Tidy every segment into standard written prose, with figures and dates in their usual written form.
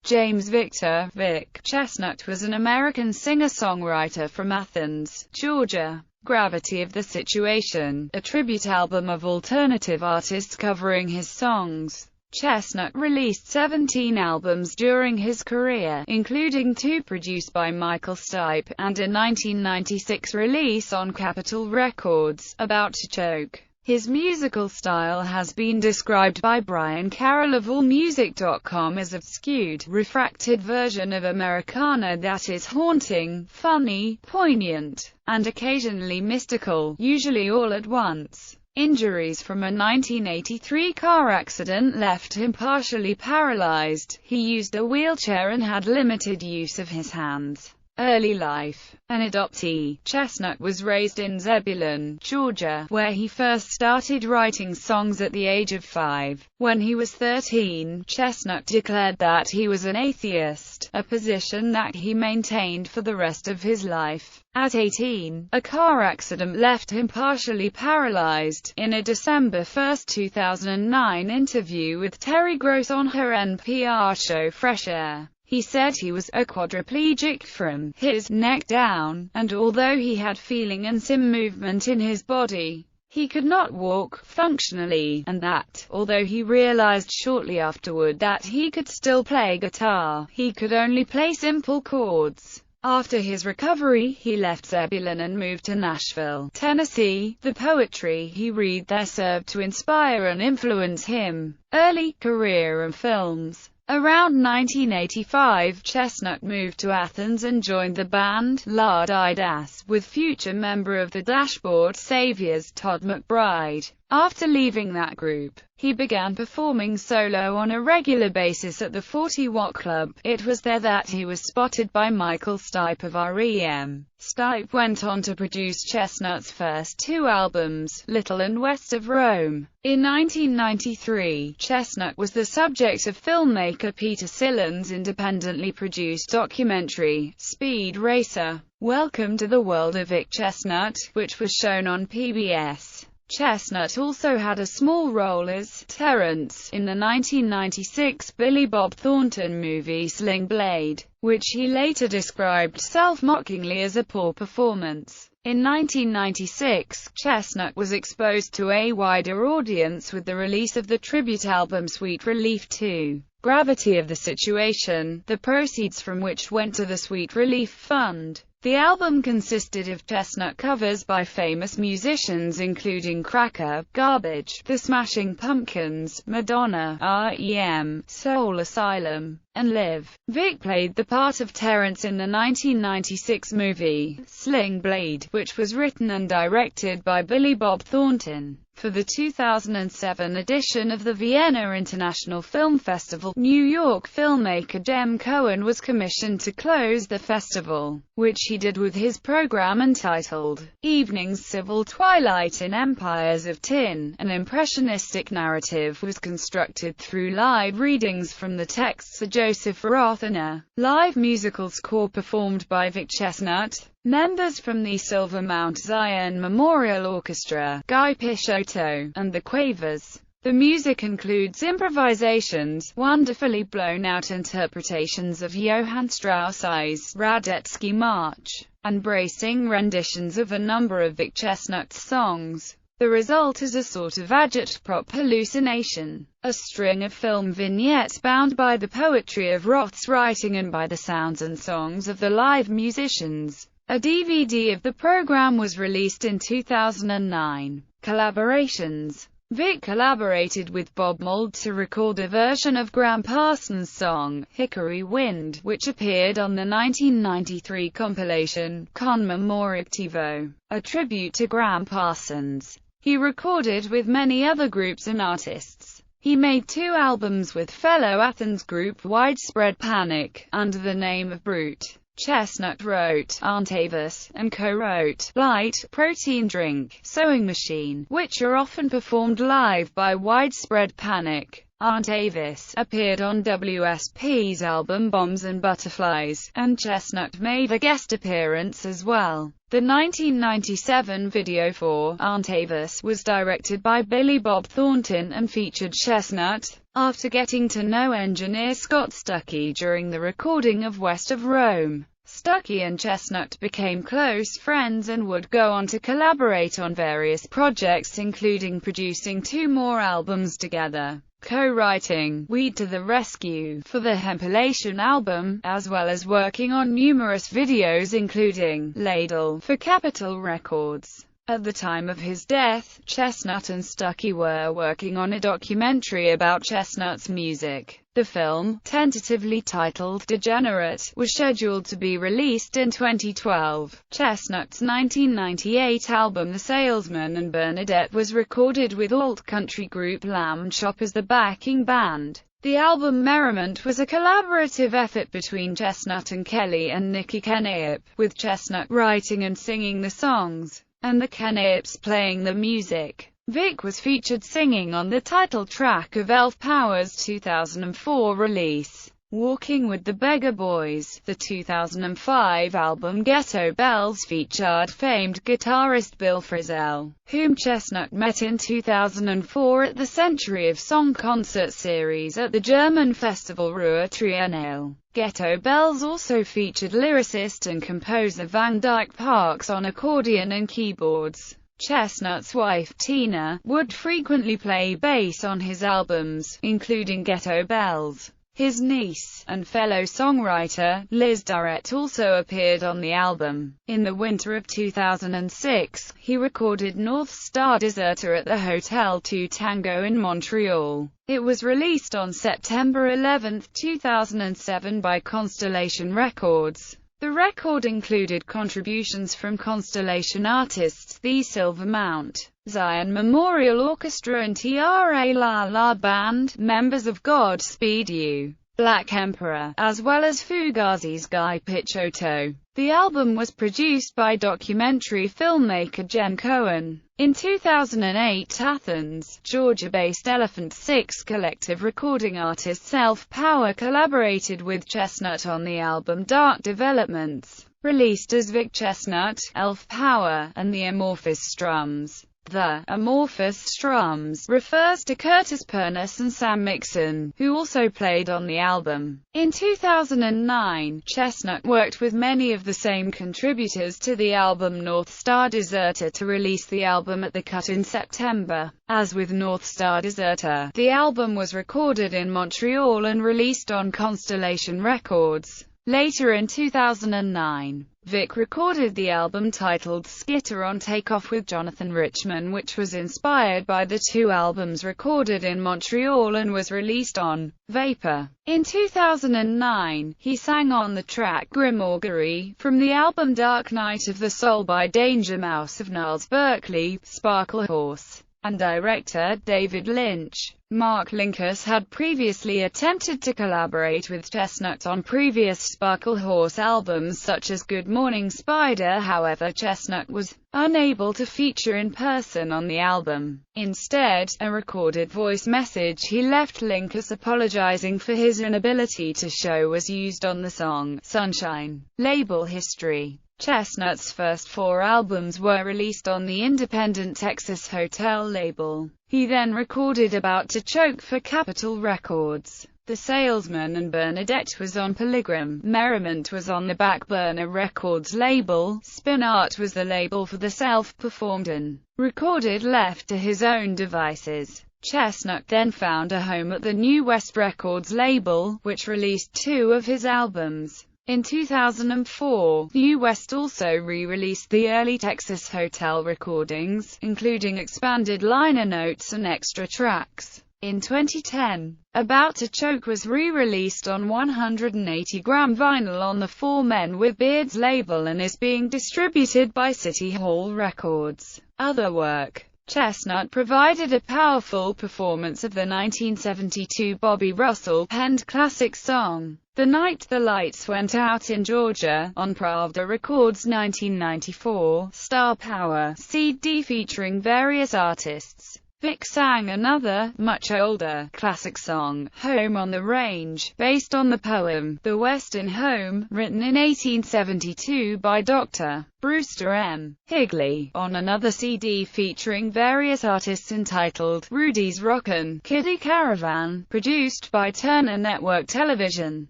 James Victor Vic Chesnutt was an American singer-songwriter from Athens, Georgia. Gravity of the Situation, a tribute album of alternative artists covering his songs. Chesnutt released 17 albums during his career, including 2 produced by Michael Stipe, and a 1996 release on Capitol Records, About to Choke. His musical style has been described by Brian Carroll of AllMusic.com as a skewed, refracted version of Americana that is haunting, funny, poignant, and occasionally mystical, usually all at once. Injuries from a 1983 car accident left him partially paralyzed. He used a wheelchair and had limited use of his hands. Early life. An adoptee, Chesnutt was raised in Zebulon, Georgia, where he first started writing songs at the age of 5. When he was 13, Chesnutt declared that he was an atheist, a position that he maintained for the rest of his life. At 18, a car accident left him partially paralyzed. In a December 1, 2009 interview with Terry Gross on her NPR show Fresh Air, he said he was a quadriplegic from his neck down, and although he had feeling and some movement in his body, he could not walk functionally, and that, although he realized shortly afterward that he could still play guitar, he could only play simple chords. After his recovery, he left Zebulon and moved to Nashville, Tennessee. The poetry he read there served to inspire and influence him. Early career and films. Around 1985, Chesnutt moved to Athens and joined the band La Di Das with future member of the Dashboard Saviors Todd McBride. After leaving that group, he began performing solo on a regular basis at the 40 Watt Club. It was there that he was spotted by Michael Stipe of REM. Stipe went on to produce Chesnutt's first 2 albums, Little and West of Rome. In 1993, Chesnutt was the subject of filmmaker Peter Sillon's independently produced documentary, Speed Racer. Welcome to the World of Vic Chesnutt, which was shown on PBS. Chesnutt also had a small role as Terrence in the 1996 Billy Bob Thornton movie Sling Blade, which he later described self-mockingly as a poor performance. In 1996, Chesnutt was exposed to a wider audience with the release of the tribute album Sweet Relief 2. Gravity of the Situation, the proceeds from which went to the Sweet Relief Fund. The album consisted of Chesnutt covers by famous musicians including Cracker, Garbage, The Smashing Pumpkins, Madonna, REM, Soul Asylum, and Live. Vic played the part of Terrence in the 1996 movie, Sling Blade, which was written and directed by Billy Bob Thornton. For the 2007 edition of the Vienna International Film Festival, New York filmmaker Jem Cohen was commissioned to close the festival, which he did with his program entitled Evening's Civil Twilight in Empires of Tin. An impressionistic narrative was constructed through live readings from the texts of Joseph Roth and a live musical score performed by Vic Chesnutt. Members from the Silver Mount Zion Memorial Orchestra, Guy Picciotto, and the Quavers. The music includes improvisations, wonderfully blown-out interpretations of Johann Strauss's Radetzky March, and bracing renditions of a number of Vic Chesnutt's songs. The result is a sort of agitprop hallucination, a string of film vignettes bound by the poetry of Roth's writing and by the sounds and songs of the live musicians. A DVD of the program was released in 2009. Collaborations. Vic collaborated with Bob Mould to record a version of Gram Parsons' song, Hickory Wind, which appeared on the 1993 compilation, Commemorativo, a tribute to Gram Parsons. He recorded with many other groups and artists. He made 2 albums with fellow Athens group Widespread Panic, under the name of Brute. Chesnutt wrote Aunt Avis, and co-wrote Light, Protein Drink, Sewing Machine, which are often performed live by Widespread Panic. Aunt Avis appeared on WSP's album Bombs and Butterflies, and Chesnutt made a guest appearance as well. The 1997 video for Aunt Avis was directed by Billy Bob Thornton and featured Chesnutt. After getting to know engineer Scott Stuckey during the recording of West of Rome, Stuckey and Chesnutt became close friends and would go on to collaborate on various projects, including producing 2 more albums together, co-writing Weed to the Rescue for the Hempilation album, as well as working on numerous videos including Ladle for Capitol Records. At the time of his death, Chesnutt and Stuckey were working on a documentary about Chesnutt's music. The film, tentatively titled Degenerate, was scheduled to be released in 2012. Chesnutt's 1998 album The Salesman and Bernadette was recorded with alt-country group Lamb Chop as the backing band. The album Merriment was a collaborative effort between Chesnutt and Kelly and Nikki Kenaip, with Chesnutt writing and singing the songs, and the Kenaips playing the music. Vic was featured singing on the title track of Elf Power's 2004 release, Walking with the Beggar Boys. The 2005 album Ghetto Bells featured famed guitarist Bill Frisell, whom Chesnutt met in 2004 at the Century of Song concert series at the German festival Ruhr Triennale. Ghetto Bells also featured lyricist and composer Van Dyke Parks on accordion and keyboards. Chesnutt's wife, Tina, would frequently play bass on his albums, including Ghetto Bells. His niece, and fellow songwriter, Liz Durrett also appeared on the album. In the winter of 2006, he recorded North Star Deserter at the Hotel 2 Tango in Montreal. It was released on September 11, 2007 by Constellation Records. The record included contributions from Constellation artists The Silver Mount, Zion Memorial Orchestra and Tra La La Band, members of Godspeed You! Black Emperor, as well as Fugazi's Guy Picciotto. The album was produced by documentary filmmaker Jen Cohen. In 2008, Athens, Georgia-based Elephant Six collective recording artist Elf Power collaborated with Chesnutt on the album Dark Developments, released as Vic Chesnutt, Elf Power, and the Amorphous Strums. The Amorphous Strums refers to Curtis Purnas and Sam Mixon, who also played on the album. In 2009, Chesnutt worked with many of the same contributors to the album North Star Deserter to release the album at the Cut in September. As with North Star Deserter, the album was recorded in Montreal and released on Constellation Records. Later in 2009, Vic recorded the album titled Skitter on Takeoff with Jonathan Richman, which was inspired by the 2 albums recorded in Montreal and was released on Vapor. In 2009, he sang on the track Grim Augury from the album Dark Night of the Soul by Danger Mouse of Gnarls Berkeley, Sparkle Horse, and director David Lynch. Mark Linkous had previously attempted to collaborate with Chesnutt on previous Sparkle Horse albums such as Good Morning Spider, however Chesnutt was unable to feature in person on the album. Instead, a recorded voice message he left Linkous apologizing for his inability to show was used on the song Sunshine. Label history. Chesnutt's first 4 albums were released on the independent Texas Hotel label. He then recorded About to Choke for Capitol Records. The Salesman and Bernadette was on Polygram. Merriment was on the Back Burner Records label. Spin Art was the label for the self-performed and recorded left to his own devices. Chesnutt then found a home at the New West Records label, which released 2 of his albums. In 2004, New West also re-released the early Texas Hotel recordings, including expanded liner notes and extra tracks. In 2010, About to Choke was re-released on 180-gram vinyl on the For Men with Beards label and is being distributed by City Hall Records. Other work. Chesnutt provided a powerful performance of the 1972 Bobby Russell-penned classic song, The Night the Lights Went Out in Georgia, on Pravda Records' 1994 Star Power CD featuring various artists. Vic sang another, much older, classic song, Home on the Range, based on the poem, The Western Home, written in 1872 by Dr. Brewster M. Higley, on another CD featuring various artists entitled, Rudy's Rockin' Kiddie Caravan, produced by Turner Network Television.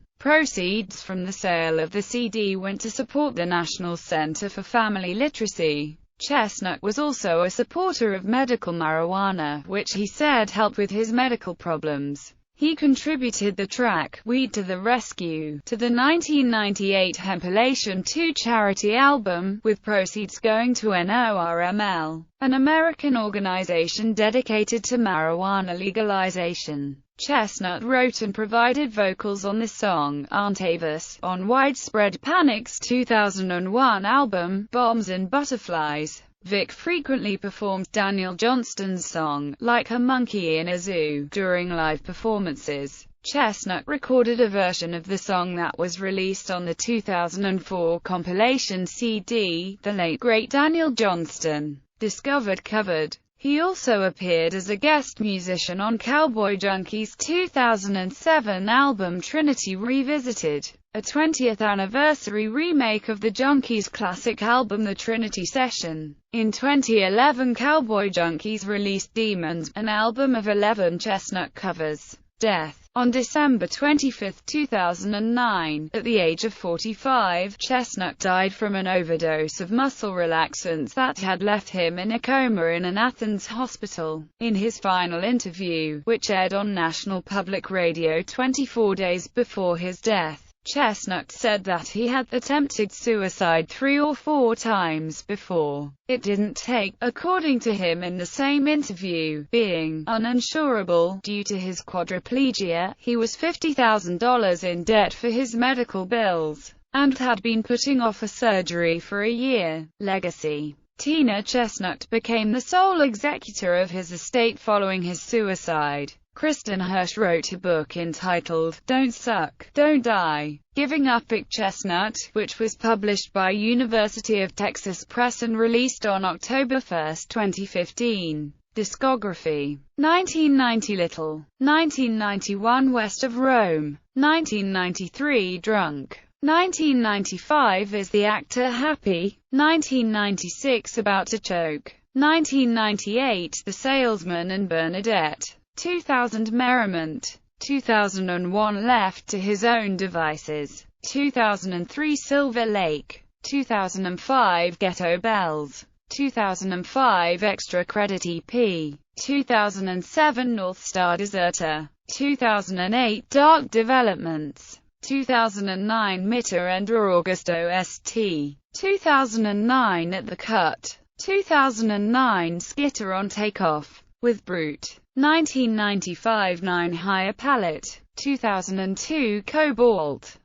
Proceeds from the sale of the CD went to support the National Center for Family Literacy. Chesnutt was also a supporter of medical marijuana, which he said helped with his medical problems. He contributed the track, Weed to the Rescue, to the 1998 Hempilation 2 charity album, with proceeds going to NORML, an American organization dedicated to marijuana legalization. Chesnutt wrote and provided vocals on the song, Antavis, on Widespread Panic's 2001 album, Bombs and Butterflies. Vic frequently performed Daniel Johnston's song, Like a Monkey in a Zoo, during live performances. Chesnutt recorded a version of the song that was released on the 2004 compilation CD, The Late Great Daniel Johnston Discovered Covered. He also appeared as a guest musician on Cowboy Junkies' 2007 album Trinity Revisited, a 20th anniversary remake of the Junkies' classic album The Trinity Session. In 2011, Cowboy Junkies released Demons, an album of 11 Chesnutt covers. Death. On December 25, 2009, at the age of 45, Chesnutt died from an overdose of muscle relaxants that had left him in a coma in an Athens hospital. In his final interview, which aired on National Public Radio 24 days before his death, Chesnutt said that he had attempted suicide 3 or 4 times before. It didn't take, according to him in the same interview, being uninsurable due to his quadriplegia. He was $50,000 in debt for his medical bills, and had been putting off a surgery for a year. Legacy. Tina Chesnutt became the sole executor of his estate following his suicide. Kristen Hirsch wrote a book entitled, Don't Suck, Don't Die, Giving Up Vic Chesnutt, which was published by University of Texas Press and released on October 1, 2015. Discography. 1990 Little, 1991 West of Rome, 1993 Drunk, 1995 Is the Actor Happy, 1996 About to Choke, 1998 The Salesman and Bernadette, 2000 Merriment, 2001 Left to His Own Devices, 2003 Silver Lake, 2005 Ghetto Bells, 2005 Extra Credit EP, 2007 North Star Deserter, 2008 Dark Developments, 2009 Mitter and Augusto St, 2009 At the Cut, 2009 Skitter on Takeoff, with Brute, 1995 9 Higher Palette, 2002 Cobalt.